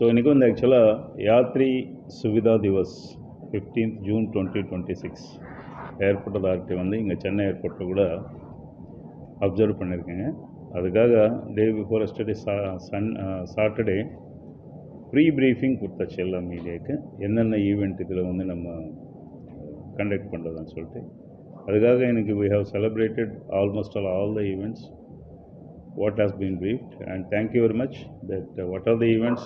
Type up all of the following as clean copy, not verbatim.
So இன்றைக்கி வந்து ஆக்சுவலாக Yatri Suvidha Divas 15th June 2026 airport authority வந்து இங்கே சென்னை ஏர்போர்ட்டில் கூட அப்சர்வ் பண்ணியிருக்கேங்க. அதுக்காக day before yesterday Saturday pre briefing கொடுத்தாச்சு எல்லா மீடியாவுக்கு என்னென்ன ஈவெண்ட் இதில் வந்து நம்ம கண்டக்ட் பண்ணுறதுன்னு சொல்லிட்டு. அதுக்காக எனக்கு we have celebrated almost all the events what has been briefed, and thank you very much that what are the events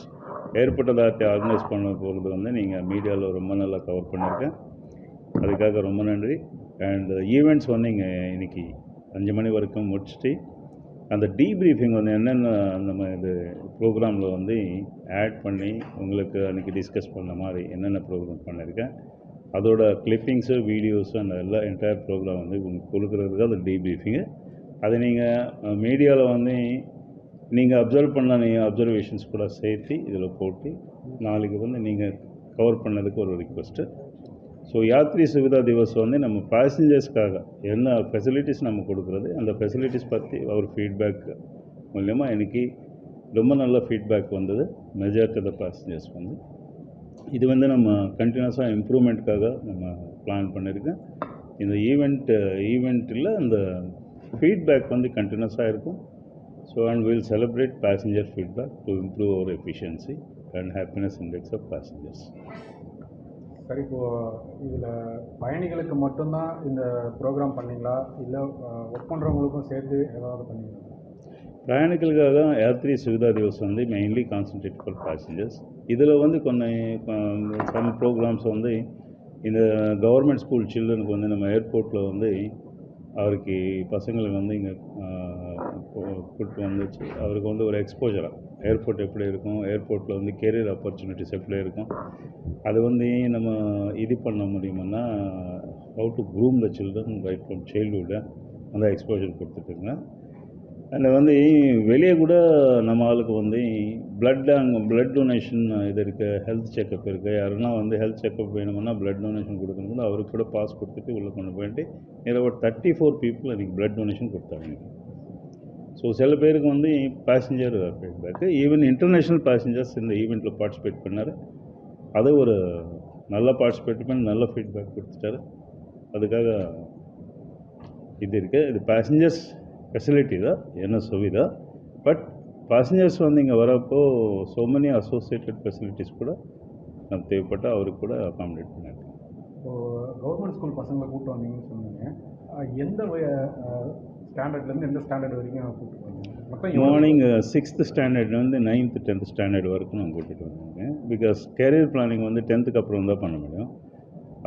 airport authority organise பண்ண போகிறது வந்து நீங்கள் மீடியாவில் ரொம்ப நல்லா கவர் பண்ணியிருக்கேன். அதுக்காக ரொம்ப நன்றி. அண்ட் ஈவெண்ட்ஸ் வந்து இங்கே இன்றைக்கி 5 மணி வரைக்கும் முடிச்சுட்டு அந்த டீப்ரீஃபிங் வந்து என்னென்ன நம்ம இது ப்ரோக்ராமில் வந்து ஆட் பண்ணி உங்களுக்கு அன்றைக்கி டிஸ்கஸ் பண்ண மாதிரி என்னென்ன ப்ரோக்ராம் பண்ணியிருக்கேன் அதோட கிளிப்பிங்ஸு வீடியோஸு அந்த எல்லா என்டையர் ப்ரோக்ராம் வந்து உங்களுக்கு கொடுக்குறதுக்கு அது டீப்ரீஃபிங்கு. அதை நீங்கள் மீடியாவில் வந்து நீங்கள் அப்சர்வ் பண்ண அப்சர்வேஷன்ஸ் கூட சேர்த்து இதில் போட்டு நாளைக்கு வந்து நீங்கள் கவர் பண்ணதுக்கு ஒரு ரிக்வெஸ்ட்டு. ஸோ யாத்ரி சுவிதா திவஸ் வந்து நம்ம பேசஞ்சர்ஸ்க்காக என்ன ஃபெசிலிட்டிஸ் நம்ம கொடுக்குறது அந்த ஃபெசிலிட்டிஸ் பற்றி ஒரு ஃபீட்பேக் மூலயமா இன்றைக்கி ரொம்ப நல்ல ஃபீட்பேக் வந்தது. மெஜாரிட்டி ஆஃப் த பேசஞ்சர்ஸ் வந்து இது வந்து நம்ம கண்டினியூஸாக இம்ப்ரூவ்மெண்ட்டுக்காக நம்ம பிளான் பண்ணியிருக்கேன். இந்த ஈவெண்ட்டில் அந்த ஃபீட்பேக் வந்து கண்டினியூஸாக இருக்கும். So and will celebrate passenger feedback to improve our efficiency and happiness index of passengers. சரி, இப்போது இதில் பயணிகளுக்கு மட்டும்தான் இந்த ப்ரோக்ராம் பண்ணிங்களா இல்லை ஒர்க் பண்ணுறவங்களுக்கும் சேர்த்து ஏதாவது பண்ணிங்களா? பிரயாணிகளுக்காக தான் யாத்ரி சுவிதா திவஸ் வந்து மெயின்லி கான்சன்ட்ரேட் ஃபார் பேசஞ்சர்ஸ். இதில் வந்து சம் ப்ரோக்ராம்ஸ் வந்து இந்த கவர்மெண்ட் ஸ்கூல் சில்ட்ரனுக்கு வந்து நம்ம ஏர்போர்ட்டில் வந்து அவருக்கு பசங்களுக்கு வந்து இங்கே கூப்பிட்டு வந்துச்சு. அவருக்கு வந்து ஒரு எக்ஸ்போஜராக ஏர்போர்ட் எப்படி இருக்கும், ஏர்போர்ட்டில் வந்து கெரியர் ஆப்பர்ச்சுனிட்டிஸ் எப்படி இருக்கும், அது வந்து நம்ம இது பண்ண முடியுமான்னா how to groom the children right from சைல்ட்ஹுட்டை அந்த எக்ஸ்போஜர் கொடுத்துட்டுங்க. அதில் வந்து வெளியே கூட நம்ம ஆளுக்கு வந்து பிளட் டொனேஷன் இது இருக்குது, ஹெல்த் செக்கப் இருக்குது. யாருன்னா வந்து ஹெல்த் செக்கப் வேணும்னா பிளட் டொனேஷன் கொடுக்கணும். அவருக்கு கூட பாஸ் கொடுத்துட்டு உள்ளே கொண்டு போயிட்டு ஒரு 34 பீப்புள் அன்றைக்கி பிளட் டொனேஷன் கொடுத்தாங்க. ஸோ சில பேருக்கு வந்து passenger feedback even international passengers இந்த ஈவெண்ட்டில் பார்ட்டிசிபேட் பண்ணார். அது ஒரு நல்ல பார்ட்டிசிபேட் பண்ணி நல்ல ஃபீட்பேக் கொடுத்துட்டாரு. அதுக்காக இது இருக்குது. இது பேசஞ்சர்ஸ் ஃபெசிலிட்டி தான் என்ன சுவிதா. பட் பேசஞ்சர்ஸ் வந்து இங்கே வரப்போ ஸோ மெனி அசோசியேட்டட் ஃபெசிலிட்டிஸ் கூட நம்ம தேவைப்பட்டால் அவருக்கு கூட அகாமடேட் பண்ணியிருக்கேன். இப்போது கவர்மெண்ட் ஸ்கூல் பசங்களை கூப்பிட்டு வந்தீங்கன்னு சொன்னீங்க. எந்த ஸ்டாண்டர்ட்லேருந்து எந்த ஸ்டாண்டர்ட் வரைக்கும் கூப்பிட்டு வந்தீங்க? Morning 6th ஸ்டாண்டர்ட்லேருந்து 9th 10th standard வரைக்கும் நான் கூட்டிகிட்டு வந்தேங்க. பிகாஸ் கெரியர் பிளானிங் வந்து 10th அப்புறம் தான் பண்ண முடியும்.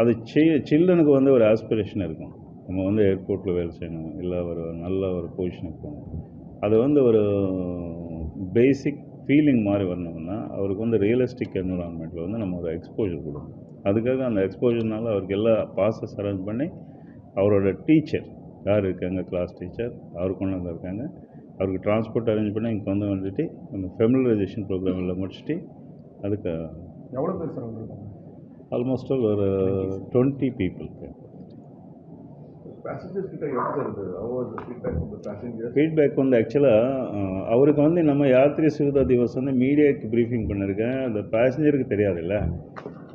அது சில்ட்ரனுக்கு வந்து ஒரு ஆஸ்பிரேஷன் இருக்கும், நம்ம வந்து ஏர்போர்ட்டில் வேலை செய்யணும், இல்லை ஒரு நல்ல ஒரு பொசிஷனுக்கு போகணும். அது வந்து ஒரு பேசிக் ஃபீலிங் மாதிரி வரணும்னா அவருக்கு வந்து ரியலிஸ்டிக் என்விரான்மெண்ட்டில் வந்து நம்ம ஒரு எக்ஸ்போஜர் கொடுக்கணும். அதுக்காக அந்த எக்ஸ்போஜர்னால அவருக்கு எல்லா பாசஸ் அரேஞ்ச் பண்ணி அவரோட டீச்சர் யார் இருக்காங்க, கிளாஸ் டீச்சர் அவர் கொண்டு வந்திருக்காங்க. அவருக்கு டிரான்ஸ்போர்ட் அரேஞ்ச் பண்ணி இங்கே வந்துட்டு நம்ம ஃபெமிலரைசேஷன் ப்ரோக்ராமில் முடிச்சுட்டு அதுக்கு எவ்வளோ பேர் சார் வந்துருக்காங்க? ஆல்மோஸ்ட் ஒரு 20 பீப்புள். ஃபீட்பேக் வந்து ஆக்சுவலாக அவருக்கு வந்து நம்ம யாத்ரி சுவிதா திவஸ் வந்து மீடியாவுக்கு ப்ரீஃபிங் பண்ணியிருக்கேன். அந்த பேசஞ்சருக்கு தெரியாதுல்ல.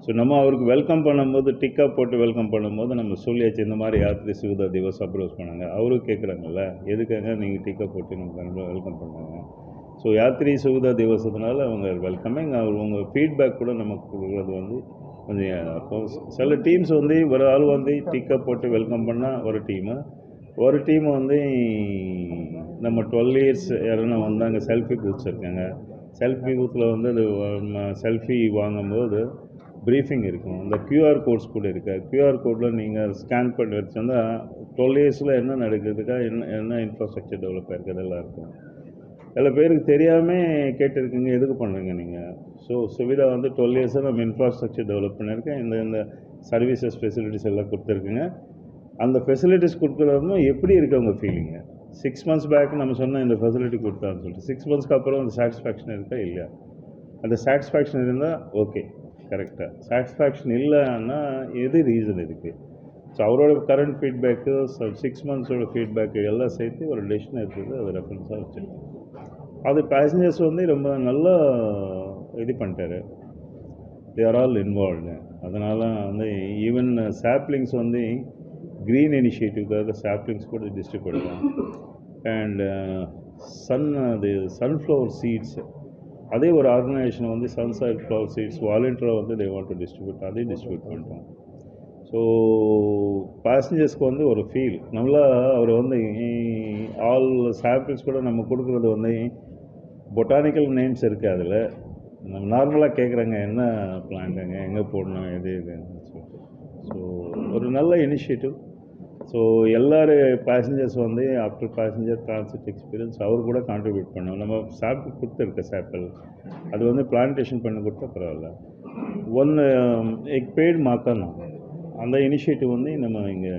ஸோ நம்ம அவருக்கு வெல்கம் பண்ணும்போது டிக்கா போட்டு வெல்கம் பண்ணும்போது நம்ம சொல்லியாச்சு இந்த மாதிரி யாத்ரி சுவிதா திவஸ் அப்ரோச் பண்ணாங்க. அவரும் கேட்குறாங்கல்ல எதுக்காக நீங்கள் டிக்கா போட்டு நமக்கு வெல்கம் பண்ணாங்க. ஸோ யாத்ரி சுவிதா திவசத்தினால அவங்க வெல்கமிங். அவர் உங்கள் ஃபீட்பேக் கூட நமக்கு கொடுக்குறது வந்து கொஞ்சம் அப்போ சில டீம்ஸ் வந்து ஒரு ஆள் வந்து டிக்கா போட்டு வெல்கம் பண்ணால் ஒரு டீம் வந்து நம்ம 12 years யாருன்னா வந்தாங்க. செல்ஃபி பூத்ஸ் இருக்காங்க. செல்ஃபி பூத்தில் வந்து அது செல்ஃபி வாங்கும்போது ப்ரீஃபிங் இருக்கும். அந்த QR கோட்ஸ் கூட இருக்குது. QR கோடில் நீங்கள் ஸ்கேன் பண்ணி வச்சுருந்தா 12 yearsல என்ன நடக்குதுக்கா, என்ன இன்ஃப்ராஸ்ட்ரக்சர் டெவலப் ஆகிருக்கு அதெல்லாம் இருக்கும். சில பேருக்கு தெரியாமல் கேட்டிருக்கீங்க எதுக்கு பண்ணுறீங்க நீங்கள். ஸோ சுவிதா வந்து 12 years நம்ம இன்ஃப்ராஸ்ட்ரக்சர் டெவலப் பண்ணியிருக்கேன். இந்த சர்வீசஸ் ஃபெசிலிட்டிஸ் எல்லாம் கொடுத்துருக்குங்க. அந்த ஃபெசிலிட்டிஸ் கொடுக்குறதும் எப்படி இருக்குது அவங்க ஃபீலிங்கு. 6 months பேக் நம்ம சொன்னால் இந்த ஃபெசிலிட்டி கொடுத்தான்னு சொல்லிட்டு 6 monthsக்கு அப்புறம் அந்த சாட்டிஸ்ஃபேக்ஷன் இருக்கா இல்லையா. அந்த சாட்டிஸ்ஃபேக்ஷன் இருந்தால் ஓகே கரெக்டாக. சாட்டிஸ்ஃபேக்ஷன் இல்லைன்னா எது ரீசன் இருக்குது. ஸோ அவரோட கரண்ட் ஃபீட்பேக்கு 6 monthsோட ஃபீட்பேக்கு எல்லாம் சேர்த்து ஒரு டெசிஷன் இருக்குது. அது ரெஃபரன்ஸாக வச்சுருக்கோம். அது பேசஞ்சர்ஸ் வந்து ரொம்ப நல்லா இது பண்ணிட்டாரு. They are all involved. அதனால் வந்து ஈவன் சாப்ளிங்ஸ் வந்து க்ரீன் இனிஷியேட்டிவ்க்காக சாப்ளிங்ஸ் கூட டிஸ்ட்ரிபியூட் பண்ணலாம். அண்ட் அது சன்ஃப்ளவர் சீட்ஸ், அதே ஒரு ஆர்கனைசேஷன் வந்து சன்ஃப்ளவர் சீட்ஸ் வாலண்டியராக வந்து தே வாண்ட் டு டிஸ்ட்ரிபியூட், அதையும் டிஸ்ட்ரிபியூட் பண்ணிட்டோம். ஸோ பேசஞ்சர்ஸ்க்கு வந்து ஒரு ஃபீல் நல்லா அவர் வந்து ஆல் சாம்பிள்ஸ் கூட நம்ம கொடுக்குறது வந்து பொட்டானிக்கல் நேம்ஸ் இருக்குது. அதில் நம்ம நார்மலாக கேட்குறாங்க என்ன பிளான்ட்டுங்க, எங்கே போடணும், எது இதுன்னு சொல்லிட்டு. ஸோ ஒரு நல்ல இனிஷியேட்டிவ். ஸோ எல்லோரும் பேசஞ்சர்ஸ் வந்து ஆஃப்டர் பேசஞ்சர் டிரான்சிட் எக்ஸ்பீரியன்ஸ் அவர் கூட கான்ட்ரிபியூட் பண்ணோம். நம்ம சாப்பிள் கொடுத்துருக்க சாப்பிள் அது வந்து பிளான்டேஷன் பண்ணி கொடுத்தா பரவாயில்ல. ஒன்று எக் பெய்டு மாக்கானா அந்த இனிஷியேட்டிவ் வந்து நம்ம இங்கே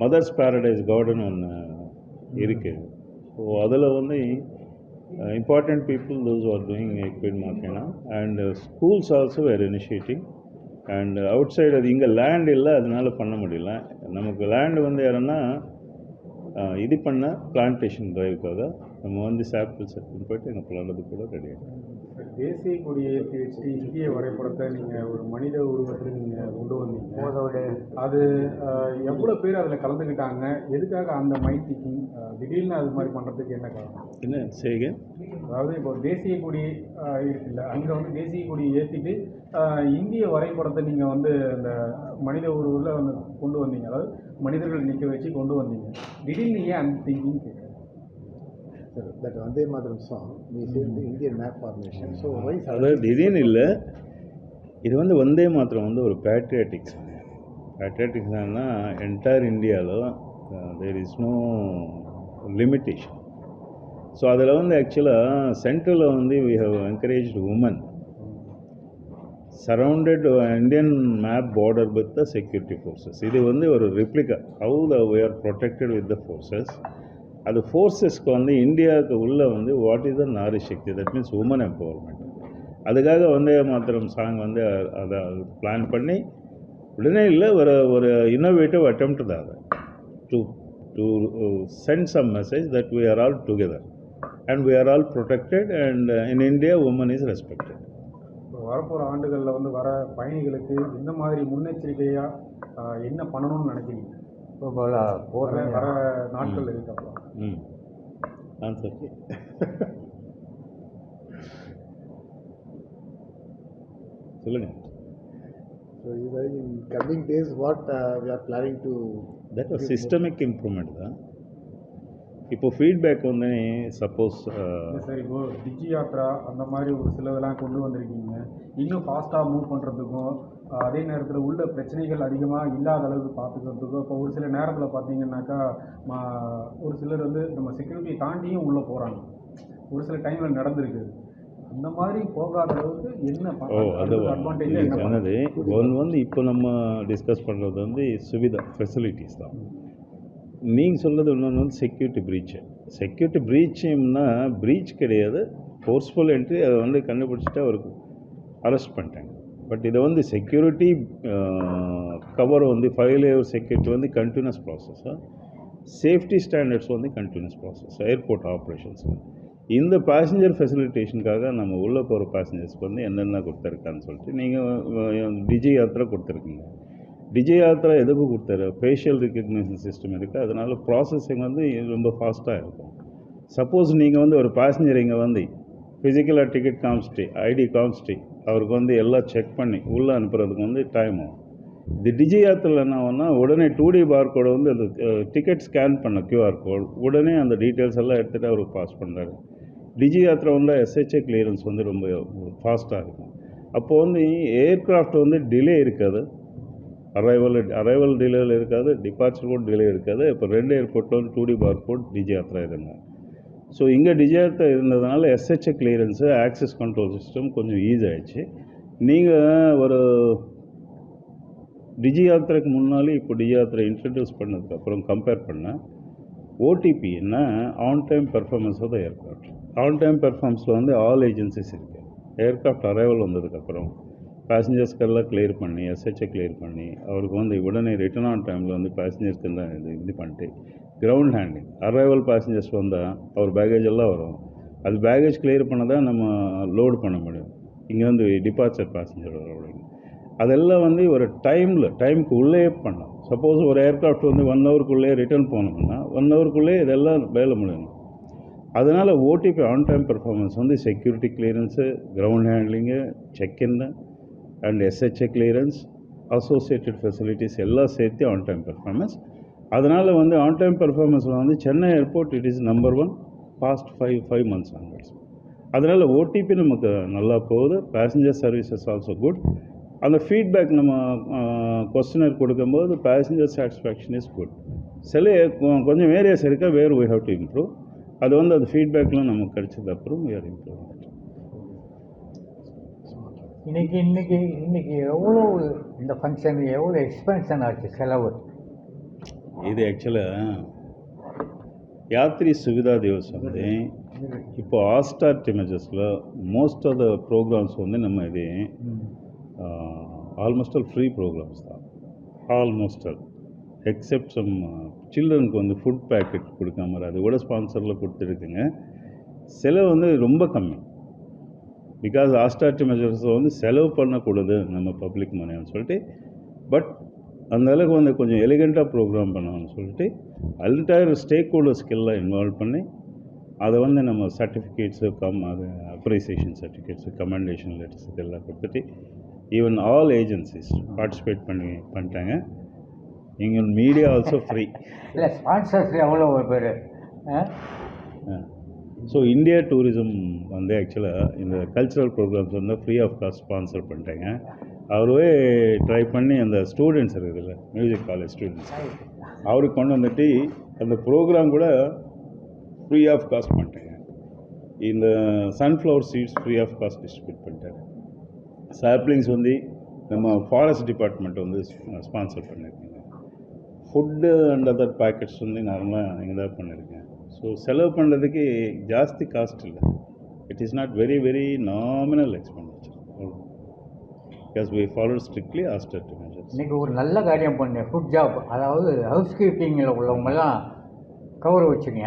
மதர்ஸ் பேரடைஸ் கார்டன் ஒன்று இருக்குது. ஸோ அதில் வந்து important people those are doing எக் பெய்டு மாக்கானா and schools also were initiating. And outside அது இங்கே லேண்ட் இல்லை, அதனால பண்ண முடியல. நமக்கு லேண்டு வந்து யாருன்னா இது பண்ண பிளான்டேஷன் டிரைவுக்காக நம்ம வந்து சாப்பிள் செட் போய்ட்டு எங்கள் பிளானது கூட ரெடி ஆகிடும். தேசிய கொடியை ஏற்றி வச்சு இந்திய வரைபடத்தை நீங்கள் ஒரு மனித உருவத்தில் நீங்கள் கொண்டு வந்தீங்க. அது எவ்வளோ பேர் அதில் கலந்துக்கிட்டாங்க? எதுக்காக அந்த மைண்ட் திங்கிங் திடீர்னு அது மாதிரி பண்ணுறதுக்கு என்ன காரணம்? என்ன செய்யுங்க? அதாவது இப்போ தேசிய கொடி இருக்குல்ல, அங்கே வந்து தேசிய கொடியை ஏற்றிட்டு இந்திய வரைபடத்தை நீங்கள் வந்து அந்த மனித உருவில் வந்து கொண்டு வந்தீங்க, அதாவது மனிதர்கள் நிற்க வச்சு கொண்டு வந்தீங்க. திடீர்னு ஏன் அந்த திங்கிங் கேட்குறேன்? That Vande Mataram song, we say the Indian map formation. So why அதாவது திடீர்னு இல்லை, இது வந்து வந்தே மாத்திரம் வந்து ஒரு பேட்ரியாட்டிக்ஸ். பேட்ரியாட்டிக்ஸ்னா என்டையர் இந்தியாவில் there is no limitation. So அதில் வந்து ஆக்சுவலாக சென்ட்ரலில் வந்து we have encouraged women surrounded Indian map border with the security forces. இது வந்து ஒரு replica how we are protected with the forces. அது ஃபோர்ஸஸ்க்கு வந்து இந்தியாவுக்கு உள்ளே வந்து what is the Nari Shakti, that means women empowerment. அதுக்காக வந்தே மாத்திரம் சாங் வந்து அதை பிளான் பண்ணி உடனே இல்லை, ஒரு இன்னோவேட்டிவ் அட்டெம்ப்ட் தான் அது to send some message that we are all together and we are all protected and in India women is respected. வரப்போகிற ஆண்டுகளில் வந்து வர பயணிகளுக்கு இந்த மாதிரி முன்னெச்சரிக்கையாக என்ன பண்ணணும்னு நினைக்கிறீங்க? வர நாட்கள் இருக்கப்போ ஆன்சர் சொல்லுங்கள். So in coming days what we are planning to that was systemic improvement தான். இப்போ ஃபீட்பேக் வந்து சப்போஸ் சரி, இப்போ டிஜி யாத்ரா அந்த மாதிரி ஒரு சிலதெல்லாம் கொண்டு வந்திருக்கீங்க. இன்னும் ஃபாஸ்ட்டாக மூவ் பண்ணுறதுக்கும் அதே நேரத்தில் உள்ள பிரச்சனைகள் அதிகமாக இல்லாத அளவுக்கு பார்த்துக்கிறதுக்கும் இப்போ ஒரு சில நேரத்தில் பார்த்தீங்கன்னாக்கா ஒரு சிலர் வந்து நம்ம செக்யூரிட்டியை தாண்டியும் உள்ளே போகிறாங்க. ஒரு சில டைமில் நடந்திருக்கு. அந்த மாதிரி போகாத அளவுக்கு என்ன அட்வான்டேஜ் சொன்னது வந்து இப்போ நம்ம டிஸ்கஸ் பண்ணுறது வந்து சுவிதா ஃபெசிலிட்டிஸ் தான். நீங்கள் சொல்கிறது இன்னொன்று வந்து செக்யூரிட்டி ப்ரீச்சுன்னா ப்ரீச் கிடையாது, ஃபோர்ஸ்ஃபுல் என்ட்ரி. அதை வந்து கண்டுபிடிச்சிட்டு அவருக்கு அரெஸ்ட் பண்ணிட்டாங்க. பட் இதை வந்து செக்யூரிட்டி கவர் வந்து 5 லேயர் செக்யூரிட்டி வந்து கண்டினியூஸ் ப்ராசஸ்ஸாக, சேஃப்டி ஸ்டாண்டர்ட்ஸ் வந்து கண்டினியூஸ் ப்ராசஸ் ஏர்போர்ட் ஆப்ரேஷன்ஸ். இந்த பேசஞ்சர் ஃபெசிலிட்டேஷனுக்காக நம்ம உள்ளே போகிற பேசஞ்சர்ஸ்க்கு வந்து என்னென்ன கொடுத்துருக்கான்னு சொல்லிட்டு நீங்கள் டிஜி யாத்ரா கொடுத்துருக்கீங்க. டிஜி யாத்ரா எதுக்கு கொடுத்தாரு? ஃபேஷியல் ரெக்கக்னிஷன் சிஸ்டம் இருக்குது, அதனால் ப்ராசஸிங் வந்து ரொம்ப ஃபாஸ்ட்டாக இருக்கும். சப்போஸ் நீங்கள் வந்து ஒரு பேசஞ்சர் இங்கே வந்து ஃபிசிக்கலாக டிக்கெட் காமிச்சிட்டு ஐடி காமிச்சிட்டு அவருக்கு வந்து எல்லாம் செக் பண்ணி உள்ளே அனுப்புறதுக்கு வந்து டைம் ஆகும். இது டிஜி யாத்திரையில் என்ன ஆகும்னா உடனே 2D பார் கோடை வந்து அந்த டிக்கெட் ஸ்கேன் பண்ண QR கோட் உடனே அந்த டீட்டெயில்ஸ் எல்லாம் எடுத்துகிட்டு அவருக்கு பாஸ் பண்ணுறாரு. டிஜி யாத்திரை வந்து SHA கிளியரன்ஸ் வந்து ரொம்ப ஃபாஸ்ட்டாக இருக்கும். அப்போது வந்து ஏர்க்ராஃப்ட் வந்து டிலே இருக்காது, அரைவல் டிலேவில் இருக்காது, டிபார்ச்சர் கூட டிலே இருக்காது. இப்போ 2 ஏர்போர்ட்டில் வந்து 2D பார் கோட் டிஜி யாத்திரை இருங்க. ஸோ இங்கே டிஜி யாத்திரை இருந்ததுனால SHA clearance access control system கொஞ்சம் ஈஸி ஆகிடுச்சு. நீங்கள் ஒரு டிஜி யாத்திரைக்கு முன்னாலே இப்போ டிஜி யாத்திரை இன்ட்ரடியூஸ் பண்ணதுக்கப்புறம் கம்பேர் பண்ணால் ஓடிபி என்ன on time performance of the aircraft. On time பெர்ஃபார்மன்ஸில் வந்து ஆல் ஏஜென்சிஸ் இருக்குது. ஏர்க்ராஃப்ட் அரைவல் வந்ததுக்கப்புறம் பேசஞ்சர்ஸ்க்கெல்லாம் கிளியர் பண்ணி SHA கிளியர் பண்ணி அவருக்கு வந்து உடனே ரிட்டர்ன் ஆன் டைமில் வந்து பேசஞ்சர்ஸ்க்கு எல்லாம் இது பண்ணிட்டு கிரவுண்ட் ஹேண்டிங் அரைவல் பேசஞ்சர்ஸ் வந்தால் அவர் பேகேஜ் எல்லாம் வரும். அது பேகேஜ் கிளியர் பண்ண தான் நம்ம லோடு பண்ண முடியும். இங்கேருந்து டிபார்ச்சர் பேசஞ்சர் அப்படின்னு அதெல்லாம் வந்து ஒரு டைமுக்கு உள்ளே பண்ணலாம். சப்போஸ் ஒரு ஏர்க்ராஃப்ட் வந்து 1 ஹவருக்குள்ளே ரிட்டர்ன் போனோம்னா 1 ஹவருக்குள்ளே இதெல்லாம் வேலை முடியணும். அதனால் ஓடிபி ஆன் டைம் பர்ஃபார்மன்ஸ் வந்து security clearance, ground handling, check in and SHA clearance, associated facilities எல்லாம் சேர்த்து ஆன் டைம் பர்ஃபார்மன்ஸ். அதனால் வந்து ஆன் டைம் பர்ஃபார்மன்ஸில் வந்து Chennai airport it is number 1 past 5 months onwards. அதனால் ஓடிபி நமக்கு நல்லா போகுது. Passenger services also good. அந்த ஃபீட்பேக் நம்ம கொஸ்டினர் கொடுக்கும்போது பேசஞ்சர் சாட்டிஸ்ஃபேக்ஷன் இஸ் குட். சில கொஞ்சம் ஏரியாஸ் இருக்கா where we have to improve. அது வந்து அது ஃபீட்பேக்லாம் நமக்கு கிடைச்சது அப்புறம் வி ஆர் இம்ப்ரூவ். இன்னைக்கு எவ்வளோ இந்த ஃபங்க்ஷன் எவ்வளோ எக்ஸ்பென்ஷன் ஆச்சு செலவு? இது ஆக்சுவலாக யாத்ரி சுவிதா திவஸ் வந்து இப்போ ஹாட்ஸ்டார் இமேஜஸில் மோஸ்ட் ஆஃப் த ப்ரோக்ராம்ஸ் வந்து நம்ம இது ஆல்மோஸ்ட் ஆல் ஃப்ரீ ப்ரோக்ராம்ஸ் தான். ஆல்மோஸ்ட் ஆல் எக்ஸப்ட் சம் சில்ட்ரனுக்கு வந்து ஃபுட் பேக்கெட் கொடுக்காம அது கூட ஸ்பான்சரில் கொடுத்துருக்குங்க. செலவு வந்து ரொம்ப கம்மி. பிகாஸ் ஹாட்ஸ்டார் மெஜர்ஸை வந்து செலவு பண்ணக்கூடாது நம்ம பப்ளிக் மணின்னு சொல்லிட்டு, பட் அந்த அளவுக்கு வந்து கொஞ்சம் எலிகெண்ட்டாக ப்ரோக்ராம் பண்ணணும்னு சொல்லிட்டு அல்டையர் ஸ்டேக் ஹோல்டர்ஸ்கெல்லாம் இன்வால்வ் பண்ணி அதை வந்து நம்ம சர்டிஃபிகேட்ஸு அது அப்ரிசியேஷன் சர்டிஃபிகேட்ஸு கமெண்டேஷன் லெட்டர்ஸ் இதெல்லாம் கொடுத்துட்டு ஈவன் ஆல் ஏஜென்சிஸ் பார்ட்டிசிபேட் பண்ணிட்டாங்க. இங்கே மீடியா ஆல்சோ ஃப்ரீ. இல்லை ஸ்பான்சர்ஸ் எவ்வளோ பேர்? ஸோ இந்தியா டூரிசம் வந்து ஆக்சுவலாக இந்த கல்ச்சுரல் ப்ரோக்ராம்ஸ் வந்து ஃப்ரீ ஆஃப் காஸ்ட் ஸ்பான்சர் பண்ணிட்டாங்க. அவரே ட்ரை பண்ணி அந்த ஸ்டூடெண்ட்ஸ் இருக்குதுல்ல, மியூசிக் காலேஜ் ஸ்டூடெண்ட்ஸ், அவருக்கு கொண்டு வந்துட்டு அந்த ப்ரோக்ராம் கூட ஃப்ரீ ஆஃப் காஸ்ட் பண்ணிட்டாங்க. இந்த sunflower seeds free of cost distribute பண்ணிட்டாங்க. சாப்ளிங்ஸ் வந்து நம்ம ஃபாரஸ்ட் டிபார்ட்மெண்ட் வந்து ஸ்பான்சர் பண்ணியிருக்காங்க. ஃபுட்டு அண்ட் அதர் பேக்கெட்ஸ் வந்து நார்மலாக நீங்கள் தான் பண்ணியிருக்கேன். ஸோ செலவு பண்ணுறதுக்கு ஜாஸ்தி காஸ்ட் இல்லை. It is not very very nominal expenditure. Because we follow strictly Hotstar measures. இன்றைக்கி ஒரு நல்ல காரியம் பண்ணேன், ஃபுட் ஜாப், அதாவது ஹவுஸ் கீப்பிங்கில் உள்ளவங்கெல்லாம் கௌரவிச்சுங்க.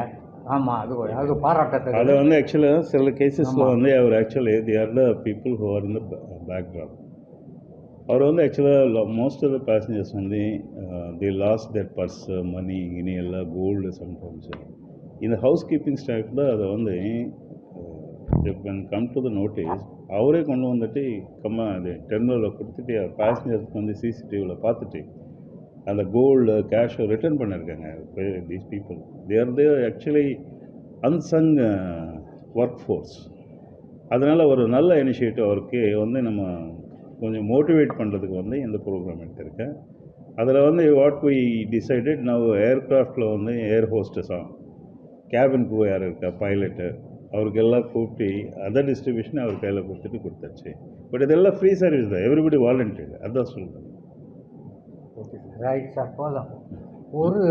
ஆமாம், அது பாராட்டத்துக்கு. அதை வந்து ஆக்சுவலாக சில கேசஸில் வந்து அவர் actually the are the people who are in the background. அவர் வந்து ஆக்சுவலாக மோஸ்ட் ஆஃப் த பேசஞ்சர்ஸ் வந்து தி லாஸ்ட் தேர் பர்ஸ், மணி, இனி எல்லாம் கோல்டு சம்டைம்ஸ். இந்த ஹவுஸ் கீப்பிங் ஸ்டாஃப் தான் அதை வந்து கம் டு த நோட்டீஸ் அவரே கொண்டு வந்துட்டு அது டெர்மினலில் கொடுத்துட்டு பேசஞ்சர்ஸ்க்கு வந்து சிசிடிவியில் பார்த்துட்டு அந்த கோல்டு கேஷை ரிட்டர்ன் பண்ணியிருக்காங்க. These people they actually unsung work force. அதனால் ஒரு நல்ல இனிஷியேட்டிவ் அவருக்கு வந்து நம்ம கொஞ்சம் மோட்டிவேட் பண்ணுறதுக்கு வந்து இந்த ப்ரோக்ராம் எடுத்திருக்கேன். அதில் வந்து வாட் வி டிசைடட் நவ் ஏர்க்ராஃப்டில் வந்து ஏர் ஹோஸ்டஸாக கேபின் க்ரூ யார் இருக்கா, பைலட்டு, அவருக்கு எல்லாம் கூப்பிட்டு அதர் டிஸ்ட்ரிபியூஷன் அவர் கையில் கொடுத்தாச்சு. பட் இதெல்லாம் ஃப்ரீ சர்வீஸ் தான், எவ்ரிபடி வாலண்டியர். அதுதான் சொல்லுங்கள். ரைட் சார், போதும். ஒரு